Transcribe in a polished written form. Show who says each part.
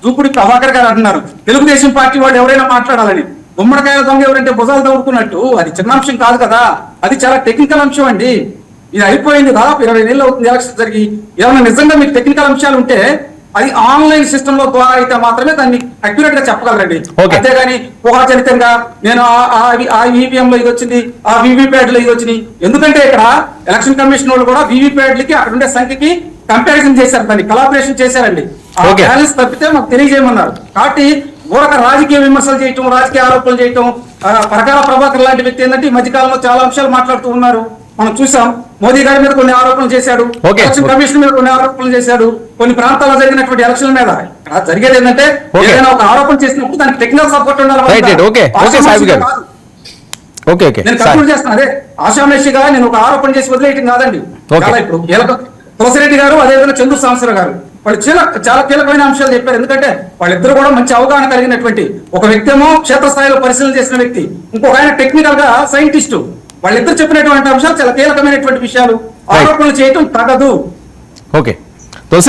Speaker 1: జూపుడి ప్రభాకర్ గారు అంటున్నారు తెలుగుదేశం పార్టీ వాళ్ళు ఎవరైనా మాట్లాడాలని. గుమ్మడికాయల దొంగ ఎవరంటే భుజాలు తవ్వుకున్నట్టు అది చిన్న అంశం కాదు కదా, అది చాలా టెక్నికల్ అంశం అండి. ఇది అయిపోయింది, దాదాపు 20 నెలలు అవుతుంది ఎలక్షన్ జరిగి. ఏమైనా నిజంగా మీకు టెక్నికల్ అంశాలు ఉంటే అది ఆన్లైన్ సిస్టమ్ లో ద్వారా అయితే మాత్రమే దాన్ని అక్యురేట్ గా చెప్పగలరండి. అంతేగాని ఊహాజనితంగా నేను ఆ ఈవీఎం లో ఇది వచ్చింది, ఆ వీవీప్యాడ్ లో ఇది వచ్చింది. ఎందుకంటే ఇక్కడ ఎలక్షన్ కమిషన్ వాళ్ళు కూడా వీవీప్యాడ్లకి అక్కడ ఉండే సంఖ్యకి కంపారిజన్ చేశారు, దాన్ని కొలాబరేషన్ చేశారండి. ఆ బ్యాలెన్స్ తప్పితే మాకు తెలియజేయమన్నారు. కాబట్టి ఊరక రాజకీయ విమర్శలు చేయటం, రాజకీయ ఆరోపణలు చేయటం. పరకాల ప్రభాకర్ లాంటి వ్యక్తి ఏంటంటే ఈ మధ్యకాలంలో చాలా అంశాలు మాట్లాడుతూ ఉన్నారు. మనం చూసాం, మోదీ గారి మీద కొన్ని ఆరోపణలు చేశాడు, ఎలక్షన్ కమిషన్ మీద కొన్ని ఆరోపణలు చేశాడు, కొన్ని ప్రాంతాల్లో జరిగినటువంటి ఎలక్షన్ మీద. జరిగేది ఏంటంటే ఏదైనా ఒక ఆరోపణ చేసినప్పుడు దానికి టెక్నికల్ సపోర్ట్ ఉండాలి. నేను కంక్లూడ్ చేస్తాను, అదే ఆశామేషిగా నేను ఒక ఆరోపణ చేసి వదిలేయటం కాదండి. చాలా ఇప్పుడు తులసిరెడ్డి గారు, అదేవిధంగా చంద్ర సాంబశివరావు గారు వాళ్ళు చాలా కీలకమైన అంశాలు చెప్పారు. ఎందుకంటే వాళ్ళిద్దరు కూడా మంచి అవగాహన కలిగినటువంటి ఒక వ్యక్తి ఏమో క్షేత్రస్థాయిలో పరిశీలన చేసిన వ్యక్తి, ఇంకొక ఆయన టెక్నికల్ గా సైంటిస్టు. వాళ్ళిద్దరు చెప్పినటువంటి అంశాలు చాలా కీలకమైనటువంటి విషయాలు. ఆరోపణలు చేయటం తగదు.
Speaker 2: ఓకే.